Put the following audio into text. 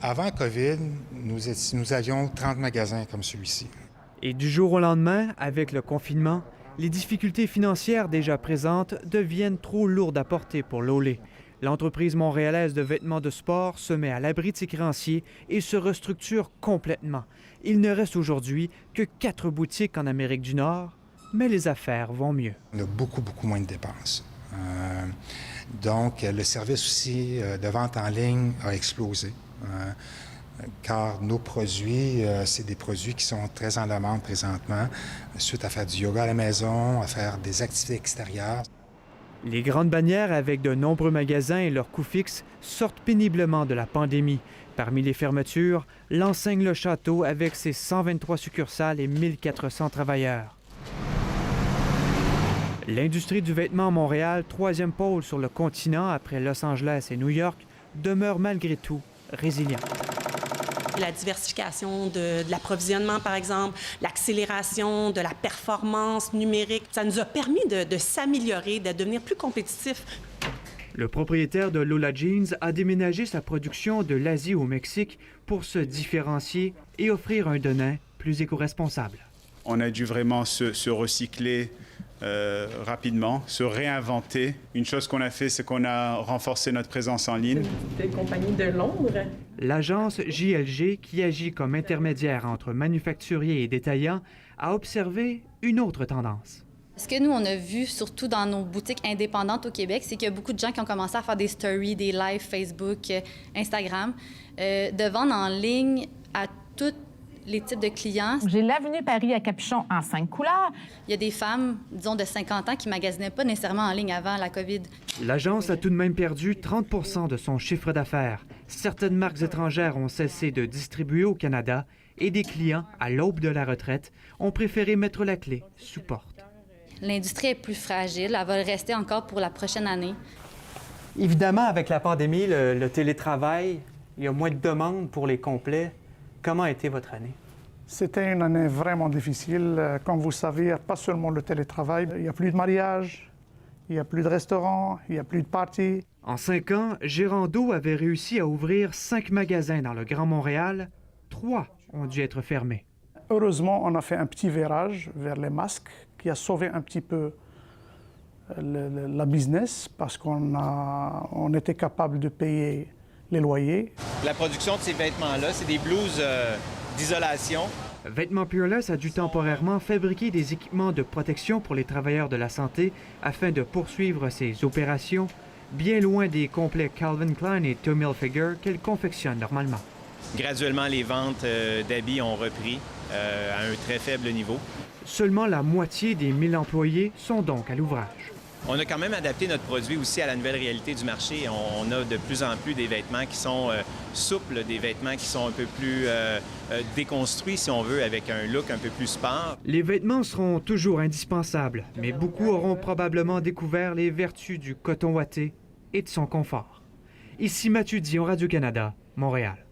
Avant COVID, nous avions 30 magasins comme celui-ci. Et du jour au lendemain, avec le confinement, les difficultés financières déjà présentes deviennent trop lourdes à porter pour Lolé. L'entreprise montréalaise de vêtements de sport se met à l'abri de ses créanciers et se restructure complètement. Il ne reste aujourd'hui que 4 boutiques en Amérique du Nord, mais les affaires vont mieux. On a beaucoup moins de dépenses. Donc, le service aussi de vente en ligne a explosé. Car nos produits, c'est des produits qui sont très en demande présentement, suite à faire du yoga à la maison, à faire des activités extérieures. Les grandes bannières avec de nombreux magasins et leurs coûts fixes sortent péniblement de la pandémie. Parmi les fermetures, l'enseigne Le Château avec ses 123 succursales et 1400 travailleurs. L'industrie du vêtement à Montréal, 3e pôle sur le continent après Los Angeles et New York, demeure malgré tout résiliente. La diversification de l'approvisionnement, par exemple, l'accélération de la performance numérique, ça nous a permis de s'améliorer, de devenir plus compétitifs. Le propriétaire de Lola Jeans a déménagé sa production de l'Asie au Mexique pour se différencier et offrir un denim plus éco-responsable. On a dû vraiment se recycler rapidement, se réinventer. Une chose qu'on a fait, c'est qu'on a renforcé notre présence en ligne. C'est une compagnie de Londres. L'agence JLG, qui agit comme intermédiaire entre manufacturiers et détaillants, a observé une autre tendance. Ce que nous, on a vu, surtout dans nos boutiques indépendantes au Québec, c'est qu'il y a beaucoup de gens qui ont commencé à faire des stories, des lives Facebook, Instagram, de vendre en ligne à toutes les types de clients. J'ai l'avenue Paris à capuchon en 5 couleurs. Il y a des femmes, disons, de 50 ans qui ne magasinaient pas nécessairement en ligne avant la COVID. L'agence a tout de même perdu 30 % de son chiffre d'affaires. Certaines marques étrangères ont cessé de distribuer au Canada et des clients, à l'aube de la retraite, ont préféré mettre la clé sous porte. L'industrie est plus fragile. Elle va le rester encore pour la prochaine année. Évidemment, avec la pandémie, le télétravail, il y a moins de demandes pour les complets. Comment a été votre année? C'était une année vraiment difficile. Comme vous savez, il n'y a pas seulement le télétravail. Il n'y a plus de mariage, il n'y a plus de restaurants, il n'y a plus de parties. En 5 ans, Gérando avait réussi à ouvrir 5 magasins dans le Grand Montréal. 3 ont dû être fermés. Heureusement, on a fait un petit virage vers les masques qui a sauvé un petit peu la business parce qu'on était capable de payer les loyers. La production de ces vêtements-là, c'est des blouses d'isolation. Vêtements Peerless a dû temporairement fabriquer des équipements de protection pour les travailleurs de la santé afin de poursuivre ses opérations, bien loin des complets Calvin Klein et Tommy Hilfiger qu'elle confectionne normalement. Graduellement, les ventes d'habits ont repris à un très faible niveau. Seulement la moitié des 1000 employés sont donc à l'ouvrage. On a quand même adapté notre produit aussi à la nouvelle réalité du marché. On a de plus en plus des vêtements qui sont souples, des vêtements qui sont un peu plus déconstruits, si on veut, avec un look un peu plus sport. Les vêtements seront toujours indispensables, mais beaucoup auront probablement découvert les vertus du coton ouaté et de son confort. Ici Mathieu Dion, Radio-Canada, Montréal.